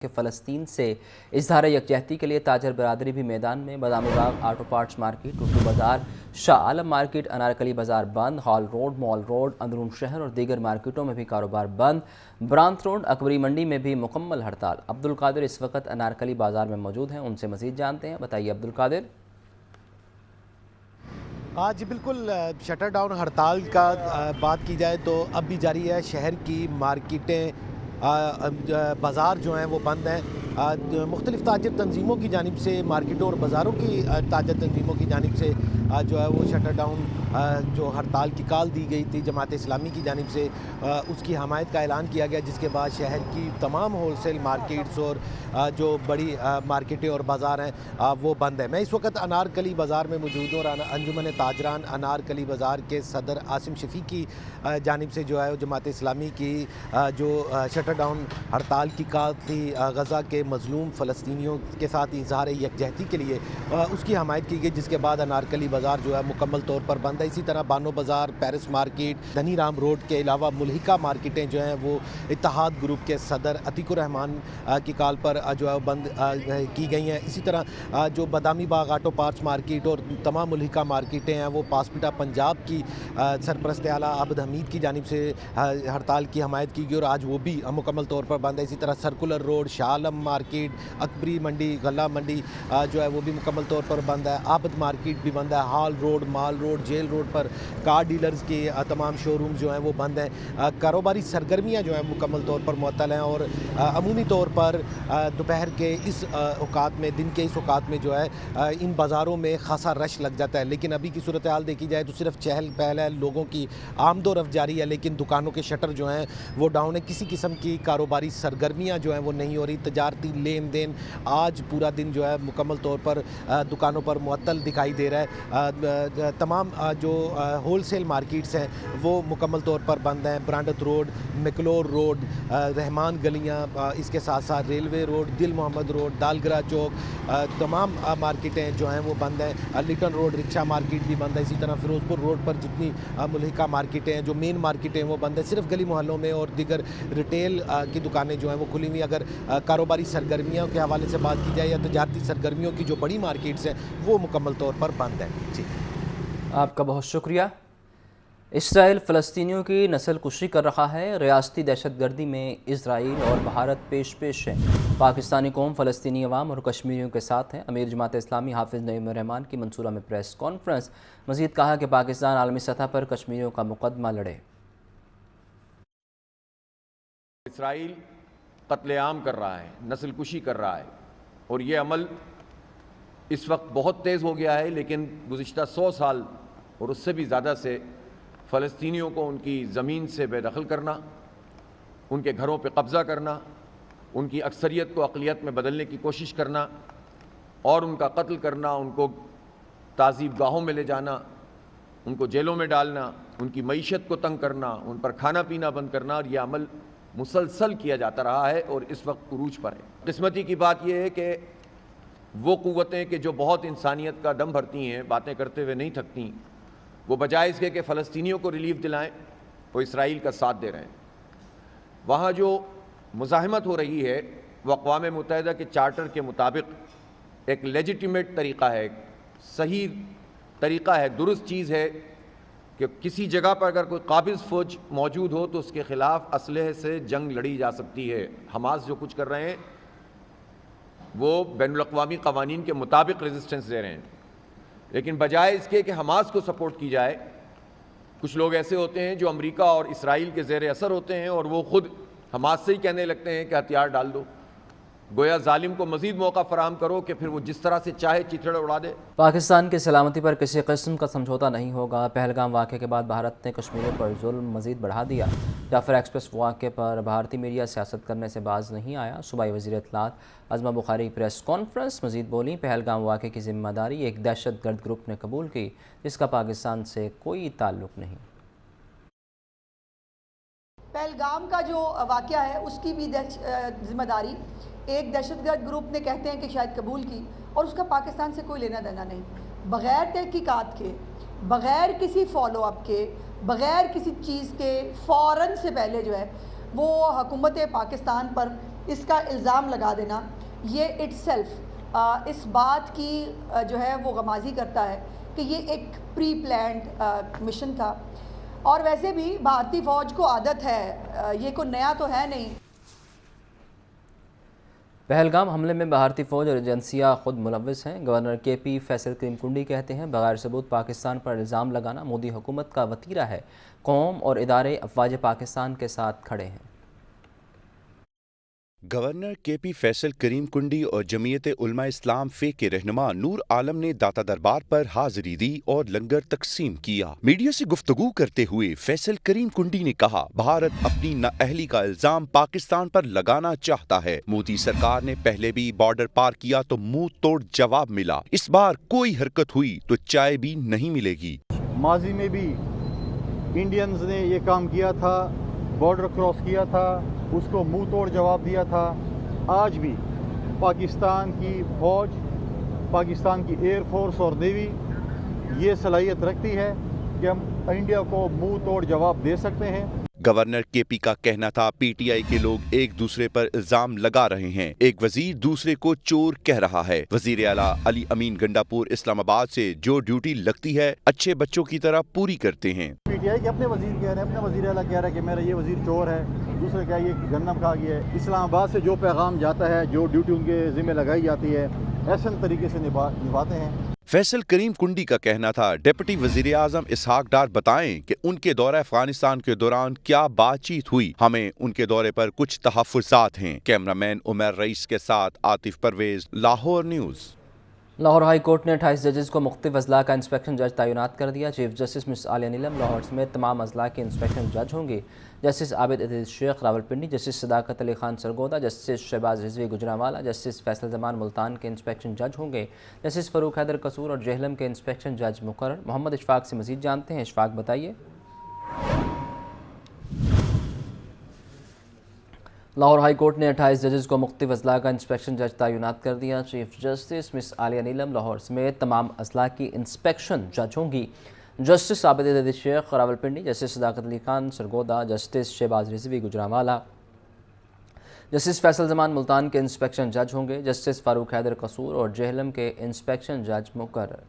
کہ فلسطین سے اظہار یکجہتی کے لیے تاجر برادری بھی میدان میں۔ بادامی باغ آٹو پارٹس مارکیٹ، ٹوٹو بازار، شاہ عالم مارکیٹ، انارکلی بازار بند، ہال روڈ، مال روڈ، اندرون شہر اور دیگر مارکیٹوں میں بھی کاروبار بند۔ برانت روڈ، اکبری منڈی میں بھی مکمل ہڑتال۔ عبدالقادر اس وقت انارکلی بازار میں موجود ہیں، ان سے مزید جانتے ہیں۔ بتائیے عبدالقادر۔ جی بالکل، شٹر ڈاؤن ہڑتال کا بات کی جائے تو اب بھی جاری ہے۔ شہر کی مارکیٹیں، بازار جو ہیں وہ بند ہیں۔ مختلف تاجر تنظیموں کی جانب سے، مارکیٹوں اور بازاروں کی تاجر تنظیموں کی جانب سے جو ہے وہ شٹر ڈاؤن جو ہڑتال کی کال دی گئی تھی جماعت اسلامی کی جانب سے، اس کی حمایت کا اعلان کیا گیا، جس کے بعد شہر کی تمام ہول سیل مارکیٹس اور جو بڑی مارکیٹیں اور بازار ہیں وہ بند ہیں۔ میں اس وقت انارکلی بازار میں موجود ہوں اور انجمن تاجران انارکلی بازار کے صدر عاصم شفیع کی جانب سے جو ہے جماعت اسلامی کی جو شٹر ڈاؤن ہڑتال کی کال تھی غزہ کے مظلوم فلسطینیوں کے ساتھ اظہار یکجہتی کے لیے، اس کی حمایت کی گئی، جس کے بعد انارکلی بازار جو ہے مکمل طور پر بند ہے۔ اسی طرح بانو بازار، پیرس مارکیٹ، دھنی رام روڈ کے علاوہ ملحقہ مارکیٹیں جو ہیں وہ اتحاد گروپ کے صدر عتیق الرحمان کی کال پر جو ہے بند کی گئی ہیں۔ اسی طرح جو بادامی باغ آٹو پارٹس مارکیٹ اور تمام ملحقہ مارکیٹیں ہیں وہ پاسپیٹا پنجاب کی سرپرست اعلیٰ عبد حمید کی جانب سے ہڑتال کی حمایت کی گئی اور آج وہ بھی مکمل طور پر بند ہے۔ اسی طرح circular road, Shah Alam market, Akbari منڈی، غلہ منڈی جو ہے وہ بھی مکمل طور پر بند ہے۔ عابد مارکیٹ بھی بند ہے۔ ہال روڈ، مال روڈ، جیل روڈ پر کار ڈیلرز کی تمام شو روم جو ہیں وہ بند ہیں۔ کاروباری سرگرمیاں جو ہیں مکمل طور پر معطل ہیں اور عمومی طور پر دوپہر کے اس اوقات میں، دن کے اس اوقات میں جو ہے ان بازاروں میں خاصا رش لگ جاتا ہے، لیکن ابھی کی صورتحال دیکھی جائے تو صرف چہل پہل ہے، لوگوں کی آمد و رفت جاری ہے، لیکن دکانوں کے شٹر جو ہیں وہ ڈاؤن ہے۔ کسی قسم کی کاروباری سرگرمیاں جو ہیں وہ نہیں ہو رہی۔ تجارتی لین دین آج پورا دن جو ہے مکمل طور پر دکانوں پر معطل دکھائی دے رہا ہے۔ تمام جو ہول سیل مارکیٹس ہیں وہ مکمل طور پر بند ہیں۔ برانڈت روڈ، مکلور روڈ، رحمان گلیاں، اس کے ساتھ ساتھ ریلوے روڈ، دل محمد روڈ، دالگرہ چوک، تمام مارکیٹیں جو ہیں وہ بند ہیں۔ لیٹن روڈ رکشہ مارکیٹ بھی بند ہے۔ اسی طرح فیروز پور روڈ پر جتنی ملحقہ مارکیٹیں ہیں، جو مین مارکیٹیں وہ بند ہیں۔ صرف گلی محلوں میں اور دیگر ریٹیل کی دکانیں جو ہیں وہ کھلی ہوئی۔ اگر کاروباری سرگرمیوں کے حوالے سے بات کی جائے یا تجارتی سرگرمیوں کی جو بڑی مارکیٹس ہیں وہ مکمل طور پر بند ہیں۔ جی آپ کا بہت شکریہ۔ اسرائیل فلسطینیوں کی نسل کشی کر رہا ہے۔ ریاستی دہشت گردی میں اسرائیل اور بھارت پیش پیش ہیں۔ پاکستانی قوم فلسطینی عوام اور کشمیریوں کے ساتھ ہے۔ امیر جماعت اسلامی حافظ نعیم الرحمان کی منصورہ میں پریس کانفرنس۔ مزید کہا کہ پاکستان عالمی سطح پر کشمیریوں کا مقدمہ لڑے۔ اسرائیل قتل عام کر رہا ہے، نسل کشی کر رہا ہے، اور یہ عمل اس وقت بہت تیز ہو گیا ہے، لیکن گزشتہ 100 سال اور اس سے بھی زیادہ سے فلسطینیوں کو ان کی زمین سے بے دخل کرنا، ان کے گھروں پہ قبضہ کرنا، ان کی اکثریت کو اقلیت میں بدلنے کی کوشش کرنا اور ان کا قتل کرنا، ان کو تعذیب گاہوں میں لے جانا، ان کو جیلوں میں ڈالنا، ان کی معیشت کو تنگ کرنا، ان پر کھانا پینا بند کرنا، اور یہ عمل مسلسل کیا جاتا رہا ہے اور اس وقت عروج پر ہے۔ قسمتی کی بات یہ ہے کہ وہ قوتیں کہ جو بہت انسانیت کا دم بھرتی ہیں، باتیں کرتے ہوئے نہیں تھکتی، وہ بجائے اس کے کہ فلسطینیوں کو ریلیف دلائیں، وہ اسرائیل کا ساتھ دے رہے ہیں۔ وہاں جو مزاحمت ہو رہی ہے وہ اقوام متحدہ کے چارٹر کے مطابق ایک لیجیٹیمیٹ طریقہ ہے، ایک صحیح طریقہ ہے، درست چیز ہے کہ کسی جگہ پر اگر کوئی قابض فوج موجود ہو تو اس کے خلاف اسلحے سے جنگ لڑی جا سکتی ہے۔ حماس جو کچھ کر رہے ہیں وہ بین الاقوامی قوانین کے مطابق ریزسٹنس دے رہے ہیں، لیکن بجائے اس کے کہ حماس کو سپورٹ کی جائے، کچھ لوگ ایسے ہوتے ہیں جو امریکہ اور اسرائیل کے زیر اثر ہوتے ہیں اور وہ خود حماس سے ہی کہنے لگتے ہیں کہ ہتھیار ڈال دو، گویا ظالم کو مزید موقع فراہم کرو کہ پھر وہ جس طرح سے چاہے چیتڑ اڑا دے۔ پاکستان کی سلامتی پر کسی قسم کا سمجھوتہ نہیں ہوگا۔ پہلگام واقعے کے بعد بھارت نے کشمیریوں پر ظلم مزید بڑھا دیا۔ جعفر ایکسپریس واقعے پر بھارتی میڈیا سیاست کرنے سے باز نہیں آیا۔ صوبائی وزیر اطلاعات عظمہ بخاری کی پریس کانفرنس۔ مزید بولیں، پہلگام واقعے کی ذمہ داری ایک دہشت گرد گروپ نے قبول کی جس کا پاکستان سے کوئی تعلق نہیں۔ پہلگام کا جو واقعہ ہے اس کی بھی ذمہ داری ایک دہشت گرد گروپ نے کہتے ہیں کہ شاید قبول کی، اور اس کا پاکستان سے کوئی لینا دینا نہیں۔ بغیر تحقیقات کے، بغیر کسی فالو اپ کے، بغیر کسی چیز کے فوراً سے پہلے جو ہے وہ حکومت پاکستان پر اس کا الزام لگا دینا یہ اٹ سیلف اس بات کی جو ہے وہ غمازی کرتا ہے کہ یہ ایک پری پلانڈ مشن تھا. اور ویسے بھی بھارتی فوج کو عادت ہے, یہ کوئی نیا تو ہے نہیں. پہلگام حملے میں بھارتی فوج اور ایجنسیاں خود ملوث ہیں. گورنر کے پی فیصل کریم کنڈی کہتے ہیں بغیر ثبوت پاکستان پر الزام لگانا مودی حکومت کا وتیرہ ہے. قوم اور ادارے افواج پاکستان کے ساتھ کھڑے ہیں. گورنر کے پی فیصل کریم کنڈی اور جمعیت علماء اسلام فے کے رہنما نور عالم نے داتا دربار پر حاضری دی اور لنگر تقسیم کیا. میڈیا سے گفتگو کرتے ہوئے فیصل کریم کنڈی نے کہا بھارت اپنی نااہلی کا الزام پاکستان پر لگانا چاہتا ہے. مودی سرکار نے پہلے بھی بارڈر پار کیا تو منہ توڑ جواب ملا. اس بار کوئی حرکت ہوئی تو چائے بھی نہیں ملے گی. ماضی میں بھی انڈینز نے یہ کام کیا تھا, بارڈر کراس کیا تھا, اس کو منہ توڑ جواب دیا تھا. آج بھی پاکستان کی فوج, پاکستان کی ایئر فورس اور نیوی یہ صلاحیت رکھتی ہے کہ ہم انڈیا کو منہ توڑ جواب دے سکتے ہیں. گورنر کے پی کا کہنا تھا پی ٹی آئی کے لوگ ایک دوسرے پر الزام لگا رہے ہیں. ایک وزیر دوسرے کو چور کہہ رہا ہے. وزیر اعلیٰ علی امین گنڈاپور اسلام آباد سے جو ڈیوٹی لگتی ہے اچھے بچوں کی طرح پوری کرتے ہیں. پی ٹی آئی کے اپنے وزیر کہہ رہے ہیں, اپنے وزیر اعلیٰ کہہ رہا ہے کہ میرا یہ وزیر چور ہے, دوسرے کہا یہ گندم کھا گیا ہے. اسلام آباد سے جو پیغام جاتا ہے, جو ڈیوٹی ان کے ذمہ لگائی جاتی ہے, احسن طریقے سے نبھاتے ہیں. فیصل کریم کنڈی کا کہنا تھا ڈپٹی وزیر اعظم اسحاق ڈار بتائیں کہ ان کے دورہ افغانستان کے دوران کیا بات چیت ہوئی. ہمیں ان کے دورے پر کچھ تحفظات ہیں. کیمرہ مین عمر رئیس کے ساتھ Atif Pervaiz, Lahore news. Lahore high court نے 28 ججز کو مختلف اضلاع کا انسپیکشن جج تعینات کر دیا. چیف جسٹس مس عالیہ نیلم لاہور سمیت تمام اضلاع کے انسپیکشن جج ہوں گے. جسٹس عابد عزیز شیخ راولپنڈی, جسٹس صداقت علی خان سرگودا, جسٹس شہباز رضوی گجرانوالہ, جسٹس فیصل زمان ملتان کے انسپیکشن جج ہوں گے. جسٹس فاروق حیدر قصور اور جہلم کے انسپیکشن جج مقرر. محمد اشفاق سے مزید جانتے ہیں. اشفاق بتائیے. لاہور ہائی کورٹ نے 28 ججز کو مختلف اضلاع کا انسپیکشن جج تعینات کر دیا. چیف جسٹس مس عالیہ نیلم لاہور سمیت تمام اضلاع کی انسپیکشن جج ہوں گی. جسٹس عابد عزیز شیخ راولپنڈی, جسٹس صداقت علی خان سرگودا, جسٹس شہباز رضوی گجرانوالہ, جسٹس فیصل زمان ملتان کے انسپیکشن جج ہوں گے. جسٹس فاروق حیدر قصور اور جہلم کے انسپیکشن جج مقرر.